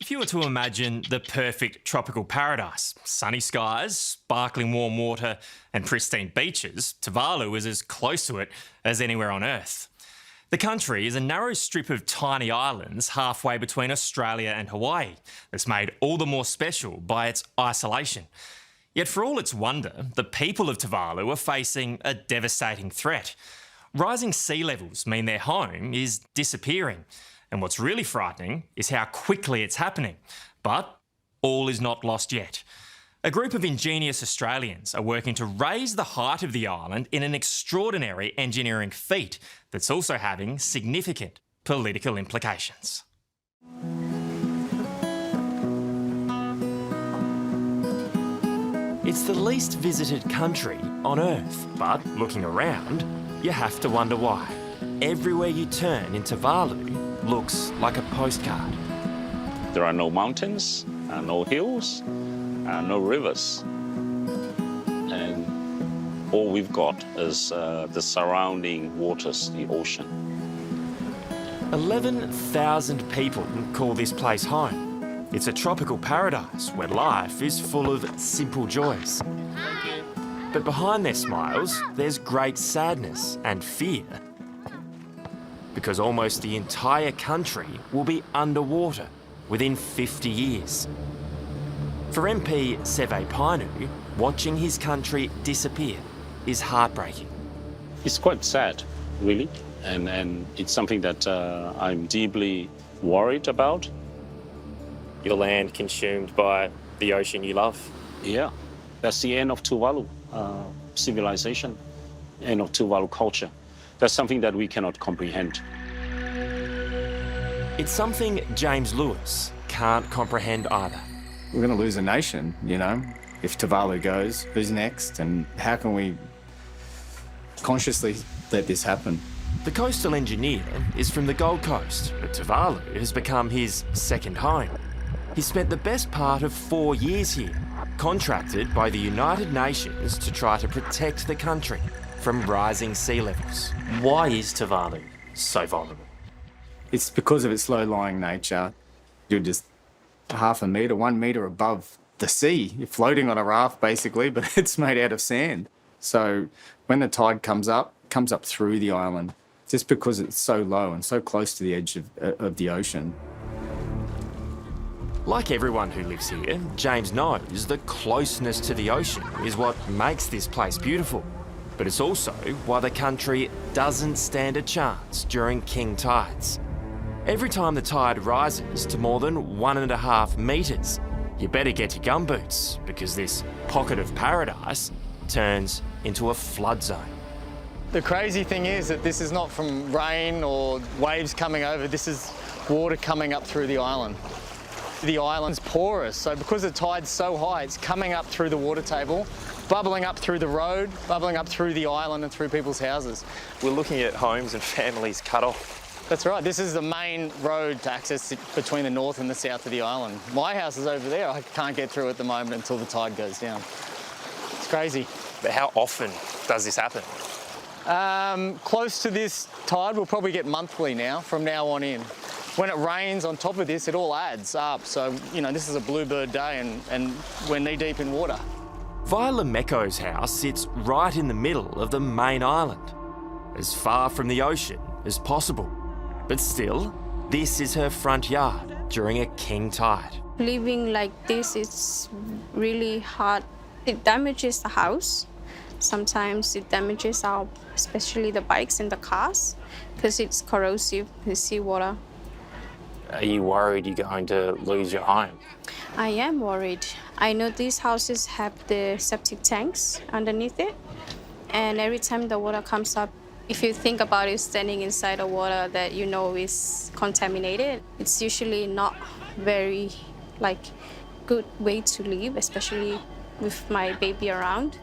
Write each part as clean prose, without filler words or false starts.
If you were to imagine the perfect tropical paradise, sunny skies, sparkling warm water and pristine beaches, Tuvalu is as close to it as anywhere on Earth. The country is a narrow strip of tiny islands halfway between Australia and Hawaii that's made all the more special by its isolation. Yet for all its wonder, the people of Tuvalu are facing a devastating threat. Rising sea levels mean their home is disappearing. And what's really frightening is how quickly it's happening. But all is not lost yet. A group of ingenious Australians are working to raise the height of the island in an extraordinary engineering feat that's also having significant political implications. It's the least visited country on Earth, but looking around, you have to wonder why. Everywhere you turn in Tuvalu looks like a postcard. There are no mountains, no hills, no rivers. And all we've got is the surrounding waters, the ocean. 11,000 people call this place home. It's a tropical paradise where life is full of simple joys. But behind their smiles, there's great sadness and fear. Because almost the entire country will be underwater within 50 years. For MP Seve Painu, watching his country disappear is heartbreaking. It's quite sad, really, and it's something that I'm deeply worried about. Your land consumed by the ocean you love. Yeah, that's the end of Tuvalu civilization, end of Tuvalu culture. That's something that we cannot comprehend. It's something James Lewis can't comprehend either. We're going to lose a nation, you know. If Tuvalu goes, who's next? And how can we consciously let this happen? The coastal engineer is from the Gold Coast, but Tuvalu has become his second home. He spent the best part of 4 years here, contracted by the United Nations to try to protect the country from rising sea levels. Why is Tuvalu so vulnerable? It's because of its low-lying nature. You're just half a metre, 1 metre above the sea. You're floating on a raft, basically, but it's made out of sand. So when the tide comes up through the island, just because it's so low and so close to the edge of the ocean. Like everyone who lives here, James knows the closeness to the ocean is what makes this place beautiful. But it's also why the country doesn't stand a chance during king tides. Every time the tide rises to more than 1.5 metres, you better get your gumboots because this pocket of paradise turns into a flood zone. The crazy thing is that this is not from rain or waves coming over, this is water coming up through the island. The island's porous, so because the tide's so high, it's coming up through the water table, bubbling up through the road, bubbling up through the island and through people's houses. We're looking at homes and families cut off. That's right, this is the main road to access between the north and the south of the island. My house is over there, I can't get through at the moment until the tide goes down. It's crazy. But how often does this happen? Close to this tide, we'll probably get monthly now, from now on in. When it rains on top of this, it all adds up. So, you know, this is a bluebird day and we're knee-deep in water. Viola Meko's house sits right in the middle of the main island, as far from the ocean as possible. But still, this is her front yard during a king tide. Living like this is really hard. It damages the house. Sometimes it damages especially the bikes and the cars, because it's corrosive, the seawater. Are you worried you're going to lose your home? I am worried. I know these houses have the septic tanks underneath it, and every time the water comes up, if you think about it standing inside the water that you know is contaminated, it's usually not very good way to live, especially with my baby around.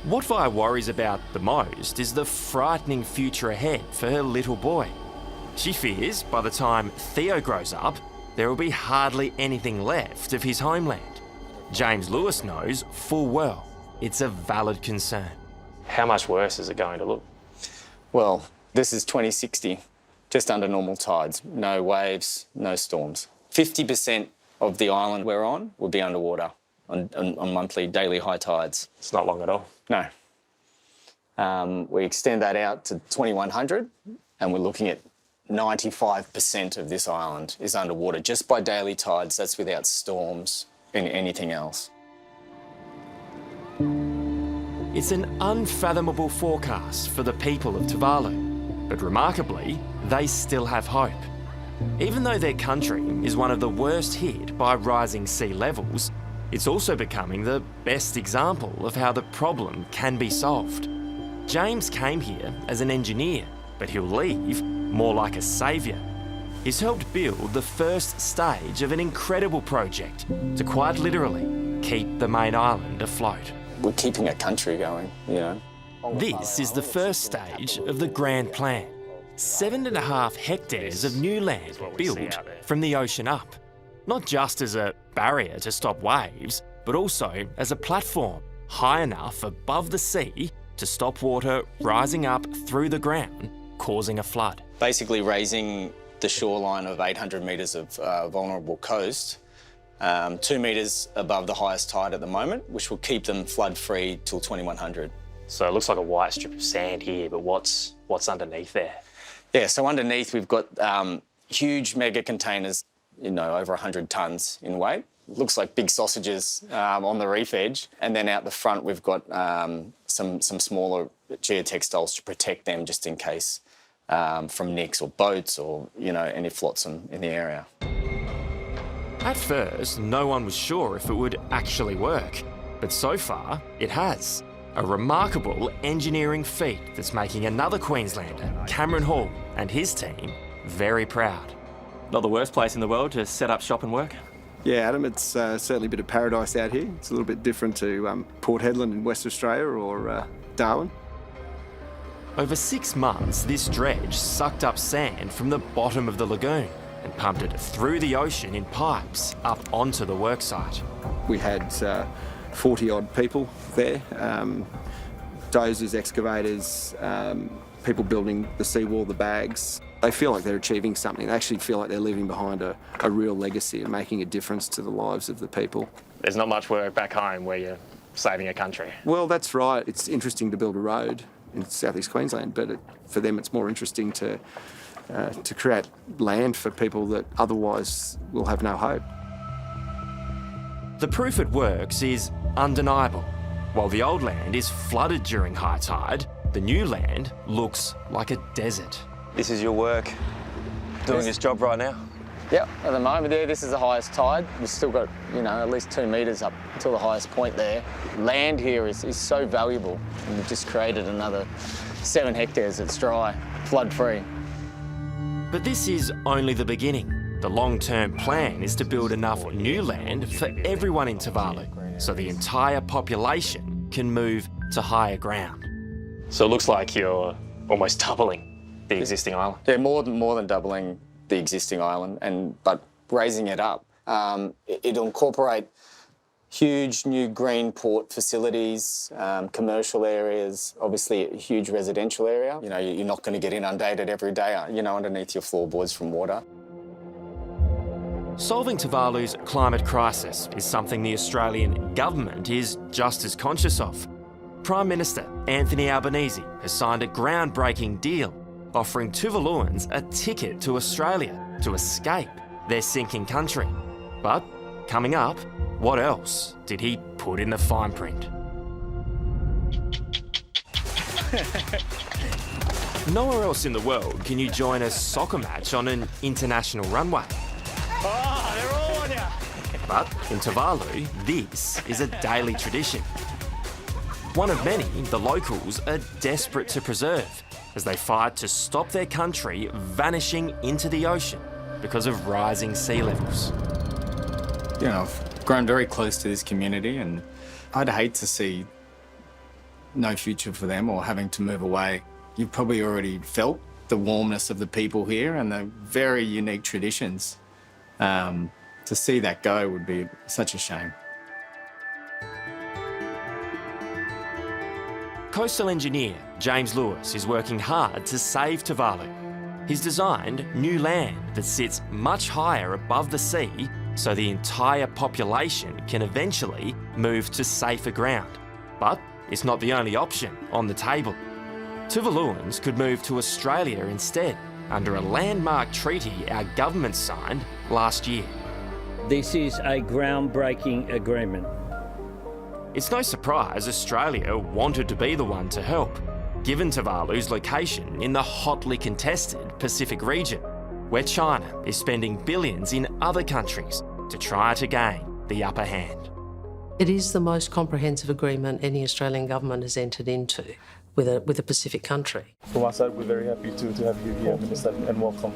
What Vi worries about the most is the frightening future ahead for her little boy. She fears by the time Theo grows up, there will be hardly anything left of his homeland. James Lewis knows full well it's a valid concern. How much worse is it going to look? Well, this is 2060, just under normal tides. No waves, no storms. 50% of the island we're on would be underwater on monthly, daily high tides. It's not long at all. No. We extend that out to 2100 and we're looking at 95% of this island is underwater just by daily tides. That's without storms and anything else. It's an unfathomable forecast for the people of Tuvalu, but remarkably, they still have hope. Even though their country is one of the worst hit by rising sea levels, it's also becoming the best example of how the problem can be solved. James came here as an engineer, but he'll leave more like a saviour. He's helped build the first stage of an incredible project to quite literally keep the main island afloat. We're keeping a country going, you know. This is the first stage of the grand plan. 7.5 hectares of new land built from the ocean up. Not just as a barrier to stop waves, but also as a platform high enough above the sea to stop water rising up through the ground, causing a flood. Basically raising the shoreline of 800 metres of vulnerable coast 2 metres above the highest tide at the moment, which will keep them flood-free till 2100. So it looks like a white strip of sand here, but what's underneath there? Yeah, so underneath we've got huge mega containers, you know, over 100 tonnes in weight. Looks like big sausages on the reef edge. And then out the front we've got some smaller geotextiles to protect them just in case from nicks or boats or, you know, any flotsam in the area. At first, no one was sure if it would actually work, but so far it has. A remarkable engineering feat that's making another Queenslander, Cameron Hall, and his team very proud. Not the worst place in the world to set up shop and work? Yeah, Adam, it's certainly a bit of paradise out here. It's a little bit different to Port Hedland in West Australia or Darwin. Over 6 months, this dredge sucked up sand from the bottom of the lagoon and pumped it through the ocean in pipes up onto the worksite. We had 40-odd people there, dozers, excavators, people building the seawall, the bags. They feel like they're achieving something. They actually feel like they're leaving behind a real legacy and making a difference to the lives of the people. There's not much work back home where you're saving a country. Well, that's right. It's interesting to build a road in southeast Queensland, but for them it's more interesting to create land for people that otherwise will have no hope. The proof it works is undeniable. While the old land is flooded during high tide, the new land looks like a desert. This is your work, doing this job right now? Yep, at the moment there, this is the highest tide. We've still got, you know, at least 2 metres up until the highest point there. Land here is so valuable, and we've just created another 7 hectares that's dry, flood-free. But this is only the beginning. The long-term plan is to build enough new land for everyone in Tuvalu, so the entire population can move to higher ground. So it looks like you're almost doubling the existing island. Yeah, more than doubling the existing island, but raising it up. It'll incorporate huge new green port facilities, commercial areas, obviously a huge residential area. You know, you're not going to get inundated every day, you know, underneath your floorboards from water. Solving Tuvalu's climate crisis is something the Australian government is just as conscious of. Prime Minister Anthony Albanese has signed a groundbreaking deal offering Tuvaluans a ticket to Australia to escape their sinking country. But coming up, what else did he put in the fine print? Nowhere else in the world can you join a soccer match on an international runway. Oh, they're all on you! But in Tuvalu, this is a daily tradition. One of many the locals are desperate to preserve as they fight to stop their country vanishing into the ocean because of rising sea levels. You know, I've grown very close to this community and I'd hate to see no future for them or having to move away. You've probably already felt the warmness of the people here and the very unique traditions. To see that go would be such a shame. Coastal engineer James Lewis is working hard to save Tuvalu. He's designed new land that sits much higher above the sea so the entire population can eventually move to safer ground. But it's not the only option on the table. Tuvaluans could move to Australia instead, under a landmark treaty our government signed last year. This is a groundbreaking agreement. It's no surprise Australia wanted to be the one to help, given Tuvalu's location in the hotly contested Pacific region, where China is spending billions in other countries to try to gain the upper hand. It is the most comprehensive agreement any Australian government has entered into with a Pacific country. From our side, we're very happy to have you here, Minister, and welcome.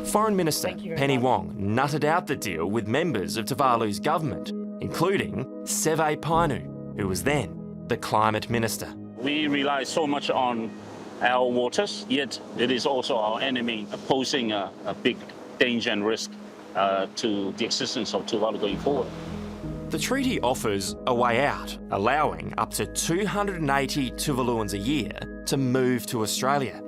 Foreign Minister Penny Wong nutted out the deal with members of Tuvalu's government, including Seve Painu, who was then the Climate Minister. We rely so much on our waters, yet it is also our enemy, posing a big danger and risk to the existence of Tuvalu going forward. The treaty offers a way out, allowing up to 280 Tuvaluans a year to move to Australia.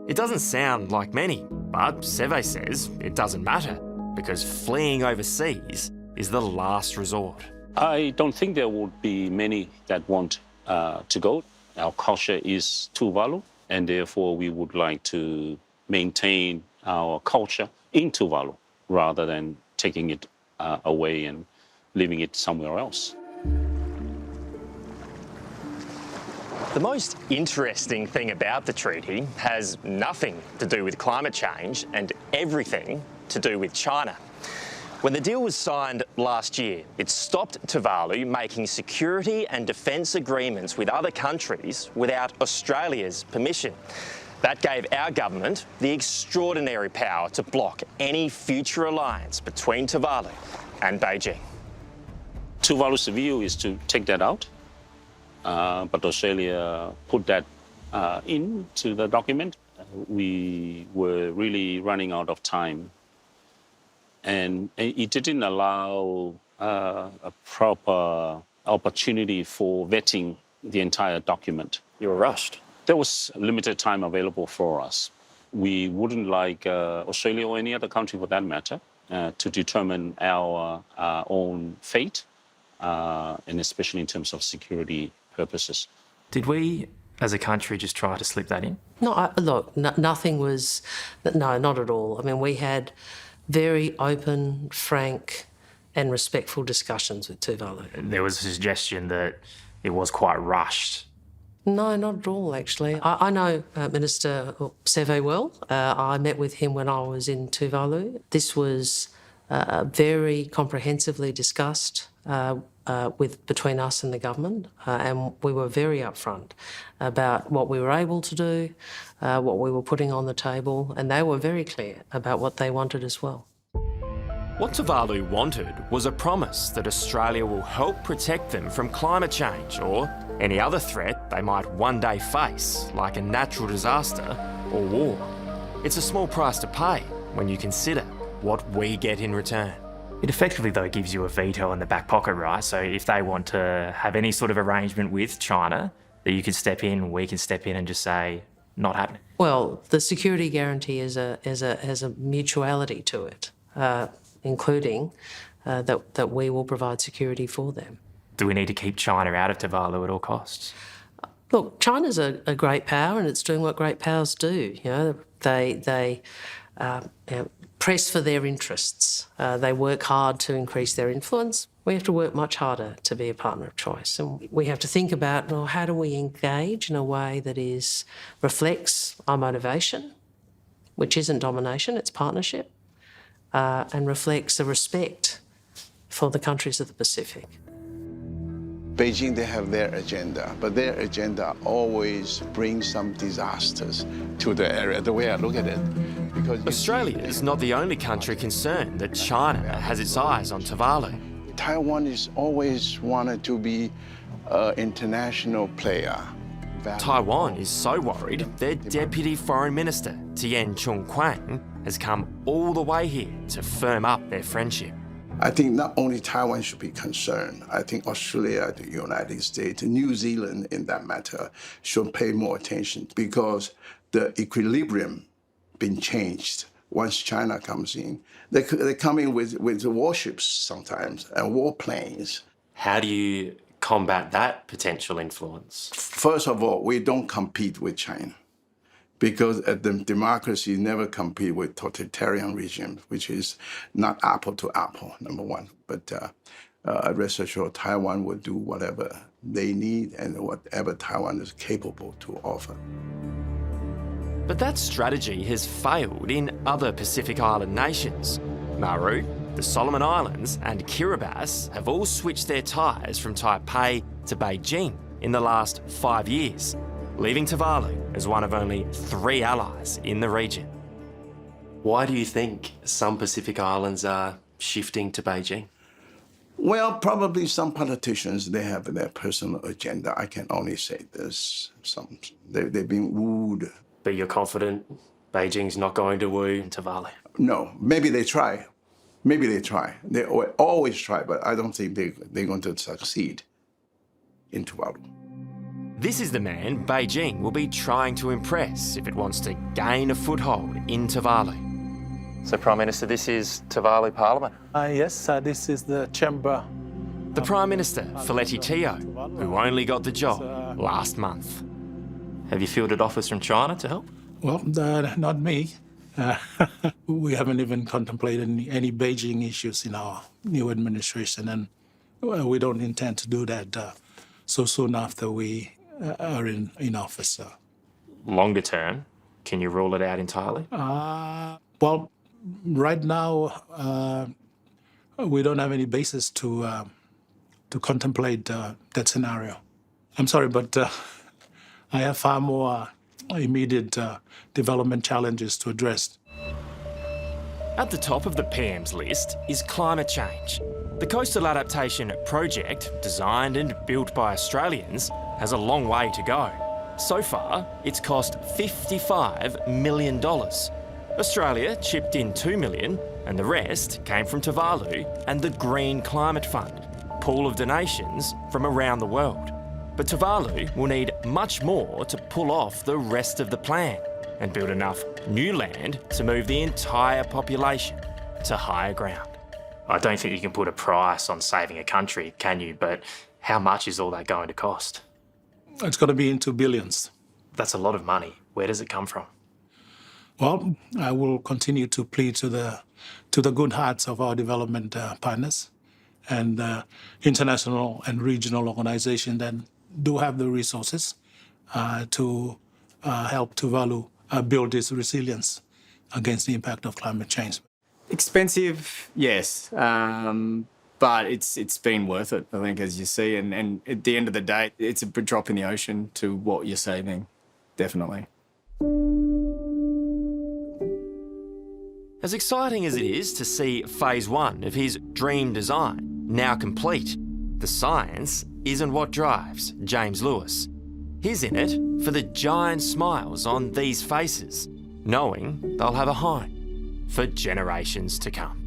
It doesn't sound like many, but Seve says it doesn't matter, because fleeing overseas is the last resort. I don't think there would be many that want to go. Our culture is Tuvalu, and therefore we would like to maintain our culture in Tuvalu rather than taking it away and leaving it somewhere else. The most interesting thing about the treaty has nothing to do with climate change and everything to do with China. When the deal was signed last year, it stopped Tuvalu making security and defence agreements with other countries without Australia's permission. That gave our government the extraordinary power to block any future alliance between Tuvalu and Beijing. Tuvalu's view is to take that out, but Australia put that into the document. We were really running out of time, and it didn't allow a proper opportunity for vetting the entire document. You were rushed. There was limited time available for us. We wouldn't like Australia or any other country for that matter to determine our own fate, and especially in terms of security purposes. Did we, as a country, just try to slip that in? No, look, nothing was... No, not at all. I mean, we had very open, frank and respectful discussions with Tuvalu. There was a suggestion that it was quite rushed. No, not at all, actually. I know Minister Seve well. I met with him when I was in Tuvalu. This was very comprehensively discussed between us and the government, and we were very upfront about what we were able to do, what we were putting on the table, and they were very clear about what they wanted as well. What Tuvalu wanted was a promise that Australia will help protect them from climate change or any other threat they might one day face, like a natural disaster or war. It's a small price to pay when you consider what we get in return. It effectively, though, gives you a veto in the back pocket, right? So if they want to have any sort of arrangement with China, that you can step in, we can step in and just say, not happening. Well, the security guarantee has a mutuality to it, including that we will provide security for them. Do we need to keep China out of Tuvalu at all costs? Look, China's a great power and it's doing what great powers do. You know, they press for their interests. They work hard to increase their influence. We have to work much harder to be a partner of choice. And we have to think about, well, how do we engage in a way that reflects our motivation, which isn't domination, it's partnership, and reflects a respect for the countries of the Pacific. Beijing, they have their agenda, but their agenda always brings some disasters to the area, the way I look at it. Because Australia is not the only country concerned that China has its eyes on Tuvalu. Taiwan is always wanted to be an international player. Taiwan is so worried, their Deputy Foreign Minister, Tien Chung Kwang, has come all the way here to firm up their friendship. I think not only Taiwan should be concerned, I think Australia, the United States, New Zealand in that matter should pay more attention because the equilibrium been changed once China comes in. They come in with warships sometimes and warplanes. How do you combat that potential influence? First of all, we don't compete with China because the democracy never compete with totalitarian regimes, which is not apple to apple, number one. But rest assured, Taiwan will do whatever they need and whatever Taiwan is capable to offer. But that strategy has failed in other Pacific Island nations. Nauru, the Solomon Islands and Kiribati have all switched their ties from Taipei to Beijing in the last 5 years, leaving Tuvalu as one of only 3 allies in the region. Why do you think some Pacific Islands are shifting to Beijing? Well, probably some politicians, they have their personal agenda. I can only say this. They've been wooed. But you're confident Beijing's not going to woo Tuvalu? No, maybe they try. Maybe they try. They always try, but I don't think they're going to succeed in Tuvalu. This is the man Beijing will be trying to impress if it wants to gain a foothold in Tuvalu. So, Prime Minister, this is Tuvalu Parliament? Yes, this is the chamber. The Prime Minister, Feleti Teo, who only got the job last month. Have you fielded offers from China to help? Well, not me. We haven't even contemplated any Beijing issues in our new administration, and we don't intend to do that so soon after we are in office. Longer term, can you rule it out entirely? Well, right now, we don't have any basis to contemplate that scenario. I'm sorry, but I have far more immediate development challenges to address. At the top of the PM's list is climate change. The Coastal Adaptation Project, designed and built by Australians, has a long way to go. So far, it's cost $55 million. Australia chipped in $2 million, and the rest came from Tuvalu and the Green Climate Fund, pool of donations from around the world. But Tuvalu will need much more to pull off the rest of the plan and build enough new land to move the entire population to higher ground. I don't think you can put a price on saving a country, can you? But how much is all that going to cost? It's going to be into billions. That's a lot of money. Where does it come from? Well, I will continue to plead to the good hearts of our development partners and international and regional organizations that do have the resources to help Tuvalu build its resilience against the impact of climate change. Expensive, yes, but it's been worth it, I think, as you see. And at the end of the day, it's a drop in the ocean to what you're saving, definitely. As exciting as it is to see phase 1 of his dream design now complete, the science isn't what drives James Lewis. He's in it for the giant smiles on these faces, knowing they'll have a home for generations to come.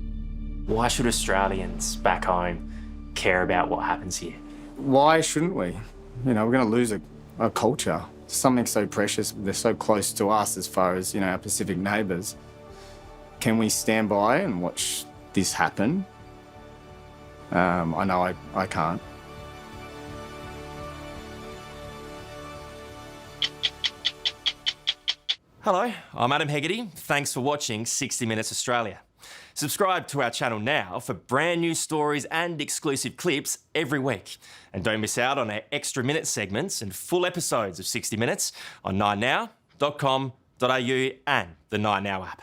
Why should Australians back home care about what happens here? Why shouldn't we? You know, we're going to lose a culture, something so precious. They're so close to us as far as, our Pacific neighbours. Can we stand by and watch this happen? I know I can't. Hello, I'm Adam Hegarty. Thanks for watching 60 Minutes Australia. Subscribe to our channel now for brand new stories and exclusive clips every week. And don't miss out on our extra minute segments and full episodes of 60 Minutes on 9now.com.au and the 9Now app.